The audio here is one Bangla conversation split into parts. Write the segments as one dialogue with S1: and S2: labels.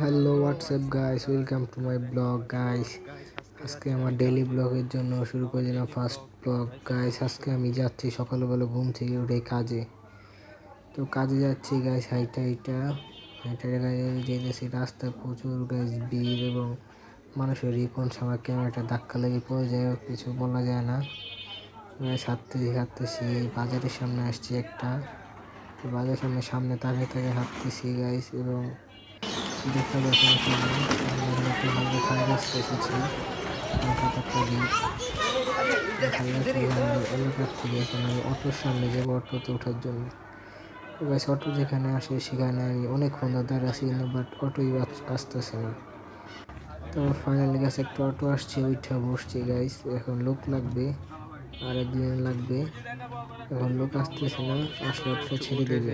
S1: Hello WhatsApp guys, welcome to my blog guys. আজকে আমার ডেইলি ব্লগের জন্য শুরু করে দিলাম ফার্স্ট ব্লগ গাইস। আজকে আমি যাচ্ছি সকালবেলা ঘুম থেকে উঠে কাজে। তো কাজে যাচ্ছি গাইস, হাইটা হাইটা হাইটা যেতেছি। রাস্তায় প্রচুর গাইস ভিড় এবং মানুষের কোন সময় ক্যামেরাটা ধাক্কা লেগে পড়ে যায় কিছু বলা যায় না গাইস। হাঁটতেছি হাঁটতেছি বাজারের সামনে আসছি একটা। তো বাজারের সামনে তাকিয়ে তাকিয়ে হাঁটতেছি গাইস এবং দেখা যাচ্ছে এখানে সামনে একটু হালকা খাই রাস্তা এসেছি। হালকা পাতলা ভিড় খাই রাস্তা এলাকার থেকে এখন আমি অটোর সামনে যাবো অটোতে ওঠার জন্য। তো গাইস অটো যেখানে আসে সেখানে আমি অনেকক্ষণ দাঁড়িয়ে আছি, বাট অটোই আসতেছে না। তো ফাইনালি গাছ একটা অটো আসছে, ওইটা বসছি গাইস। এখন লোক লাগবে, আর একদিন লাগবে। এখন লোক আসতেছে না, আসলে অটোটা ছেড়ে দেবে।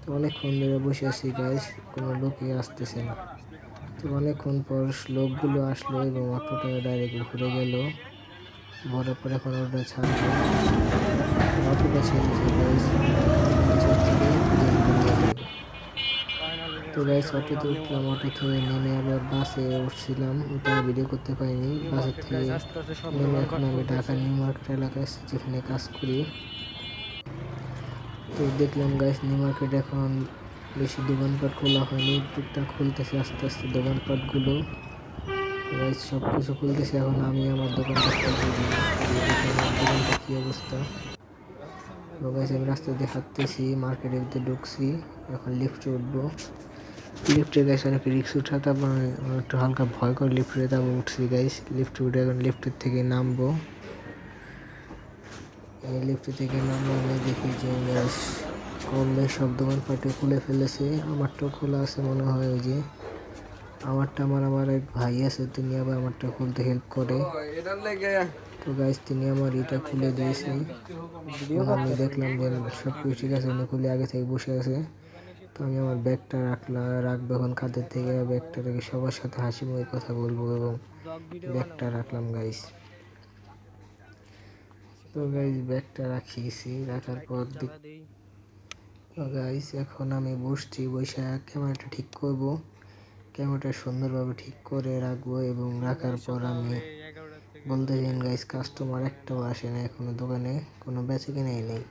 S1: তো অনেকক্ষণ ধরে বসে আছি গাইস, কোনো লোকই আসতেছে না। তো অনেকক্ষণ পর লোকগুলো আসলো এবং অটোটা ডাইরেক্ট ঘুরে গেল। ঘোরার পর এখন অটোটা ছাড়লো, অটোটা ছেড়েছে গাইস। নিচের থেকে নিয়ে যাবে। তো গাইস অটোতে উঠলাম, অটো থেকে নেমে আবার বাসে উঠছিলাম, ওটা ভিডিও করতে পারিনি। বাসের থেকে নেমে এখন আমি ঢাকা নিউ মার্কেট এলাকায় যেখানে কাজ করি। তো দেখলাম গাইস নিউ মার্কেট এখন বেশি দোকানপাট খোলা হয়নি, টুকটাক খুলতেছে আস্তে আস্তে দোকানপাটগুলো। গাইস সব কিছু খুলতেছে, এখন আমি আমার দোকানটা খুলতে দিই। দেখি আমার দোকানটা কী অবস্থা। তো গাইস আমি রাস্তা দিয়ে হাঁটতেছি, মার্কেটের ভিতরে ঢুকছি। এখন লিফটে উঠবো। লিফটে গাইস অনেক রিক্স উঠা, তারপর একটু হালকা ভয় করে লিফটে তারপর উঠছি গাইস। লিফটে উঠে এখন লিফটের থেকে নামবো। এই লিফটে থেকে নামবো, আমি দেখি যে গাইস কমবে সব দোকানপাটে খুলে ফেলেছে। আমারটাও খোলা আছে মনে হয়, ওই যে আমারটা আমার এক ভাই আছে, তিনি আবার আমারটা খুলতে হেল্প করে। তো গাইস তিনি আমার এটা খুলে দিয়েছে। আমি দেখলাম যে সব কিছু ঠিক আছে, উনি খুলে আগে থেকে বসে আছে। তো আমি আমার ব্যাগটা রাখবো এখন কাঁধের থেকে। ব্যাগটা রেখে সবার সাথে হাসি মুখে কথা বলবো এবং ব্যাগটা রাখলাম গাইস। তো গাইস ব্যাগটা রাখিয়েছি, রাখার পর তো গাইস এখন আমি বসছি, বসে ক্যামেরাটা ঠিক করব। ক্যামেরাটা সুন্দরভাবে ঠিক করে রাখবো এবং রাখার পর আমি বলতে চাই গাইস কাস্টমার একটাও আসে না এখনো, দোকানে কোনো বেচাকেনাই নেই।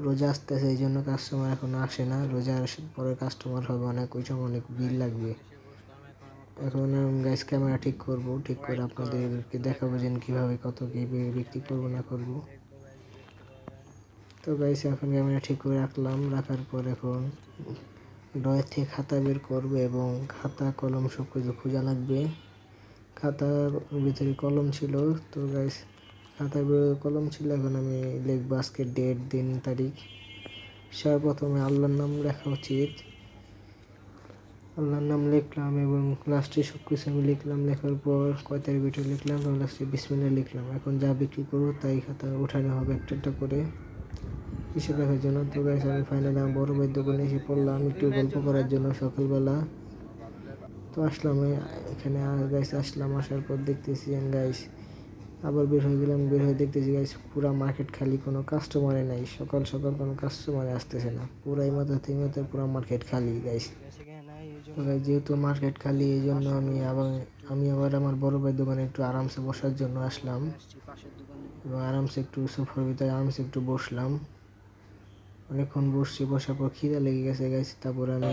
S1: রোজা আসতেছে এই জন্য কাস্টমার এখনো আসে না, রোজার পরে কাস্টমার হবে অনেক, ওই সময় অনেক বিল লাগবে। এখন গাইস ক্যামেরা ঠিক করব, ঠিক করে আপনাদেরকে দেখাবো যে কীভাবে কত কী বিক্রি করবো না করব। তো গাইস এখন ক্যামেরা ঠিক করে রাখলাম, রাখার পর এখন ড্রয়ার থেকে খাতা বের করবো এবং খাতা কলম সব কিছু খোঁজা লাগবে। খাতার ভিতরে কলম ছিল, তো গাইস খাতার কলম ছিল। এখন আমি লিখবো আজকে ডেট, দিন, তারিখ। সর্বপ্রথমে আল্লাহর নাম লেখা উচিত। আল্লাহর নাম লিখলাম এবং লাস্টে সব কিছু আমি লিখলাম। লেখার পর কয় তারিখ এটা লিখলাম এবং লাস্টে বিসমিল্লাহ লিখলাম। এখন যা বিক্রি করবো তাই খাতা উঠানো হবে একটা একটা করে হিসেব রাখার জন্য। তো গাইস আমি ফাইনালি আমার বড় ভাইয়ের দোকানে এসে পড়লাম একটু গল্প করার জন্য সকালবেলা। তো আসলাম এখানে গাইস, আসলাম আসার পর দেখতেছি গাইস আবার বের হয়ে গেলাম। বের হয়ে দেখতেছি গাইস পুরা মার্কেট খালি, কোনো কাস্টমারে নাই। সকাল সকাল কোনো কাস্টমারে আসতেছে না, পুরাই মাথা থেকে মাথা পুরা মার্কেট খালি গাইস। তো গাইস যেহেতু মার্কেট খালি এই জন্য আমি আবার আমার বড় ভাইয়ের দোকানে একটু আরামসে বসার জন্য আসলাম এবং আরামসে একটু সোফার ভিতরে আরামসে একটু বসলাম। অনেকক্ষণ বসছি, বসার পর খিদে লেগে গেছে গাইস। তারপর আমি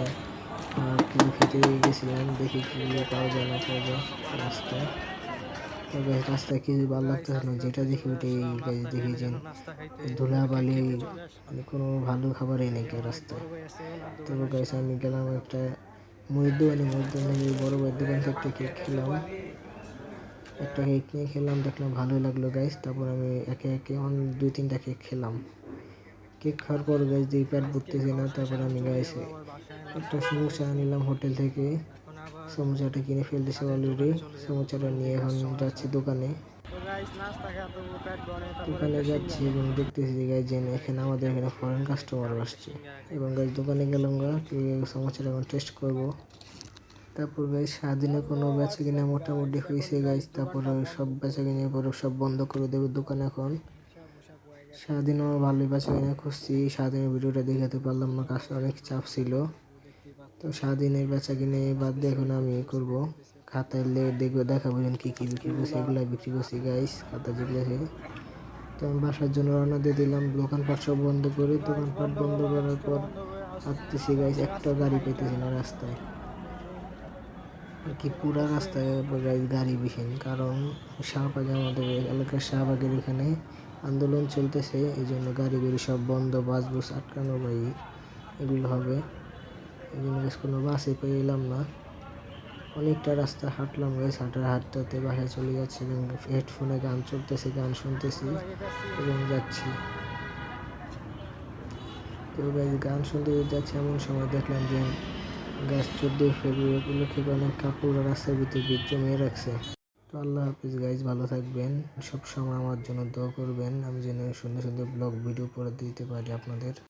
S1: কিছু খেতে গেছিলাম, দেখি কি পাওয়া যায় না পাওয়া যায় রাস্তায়। তো গাইস রাস্তায় কিছু ভালো লাগতেছে না, যেটা দেখি ওইটাই গাইস দেখি যে ধুলাবালি, মানে কোনো ভালো খাবারই নেই কেউ রাস্তায়। তারপর গাইস আমি গেলাম একটা মুড়ির দোকানে, মুড়ির দোকানে বড় ভাইয়ের দোকান থেকে একটা কেক খেলাম। একটা কেক নিয়ে খেলাম, দেখলাম ভালোই লাগলো গাইস। তারপর আমি একে একে দুই তিনটা কেক খেলাম। কেক খাওয়ার পর গাইস দিয়ে পেট ভরতেছে না। তারপর আমি গাইস একটা সমোসা নিলাম হোটেল থেকে, সমোসাটা কিনে ফেলতেছি অলরেডি। সমোসাটা নিয়ে এখন যাচ্ছি দোকানে। দোকানে যাচ্ছি এবং দেখতেছি গাইস যে এখানে আমাদের এখানে ফরেন কাস্টমার আসছে এবং গাইস দোকানে গেলাম সমোসাটা এখন টেস্ট করব। তারপর গাইস সারাদিনে কোনো বেচা কিনা মোটামুটি হয়েছে গাইস। তারপরে সব বেচা কিনে পরে সব বন্ধ করে দেবে দোকান এখন। সারাদিনও ভালোই বেচা কিনা খুঁজছি, সারাদিনের ভিডিওটা দেখাতে পারলাম না, কাজটা অনেক চাপ ছিল। তো সারাদিনের বেচা কিনে বাদ দিয়ে এখন আমি করব খাতায় দেখবো, দেখাবো কি কি বিক্রি করছি, এগুলো বিক্রি করছি গাইস, খাতা যেগুলো আছে। তো আমি বাসার জন্য রওনা দিয়ে দিলাম, দোকানপাট সব বন্ধ করে। দোকানপাট বন্ধ করার পর ভাবতেছি গাইস, একটা গাড়ি পেতেছি না রাস্তায়, আর কি পুরা রাস্তায় গাইস গাড়ি বিহীন। কারণ শাহবাগে, আমাদের এলাকার শাহবাগের এখানে আন্দোলন চলতেছে, এই জন্য গাড়ি সব বন্ধ, বাস বুস আটকানো ভাই, এগুলো হবে। এই জন্য কোনো বাসে পেলাম না। অনেকটা রাস্তা হাঁটলাম গাইস, হাঁটতে বাসায় চলে যাচ্ছি এবং হেডফোনে গান চলতেছে, গান শুনতেছি এবং যাচ্ছি। তো গাইস গান শুনতে যাচ্ছি, এমন সময় দেখলাম যে গাছ 14 ফেব্রুয়ারি উপলক্ষে অনেক কাপড় রাস্তার ভিতরে জমিয়ে রাখছে। তো আল্লাহ হাফিজ গাইস, ভালো থাকবেন, সব সময় আমার জন্য দোয়া করবেন, আমি যেন সুন্দর সুন্দর ব্লগ ভিডিও করে দিতে পারি আপনাদের।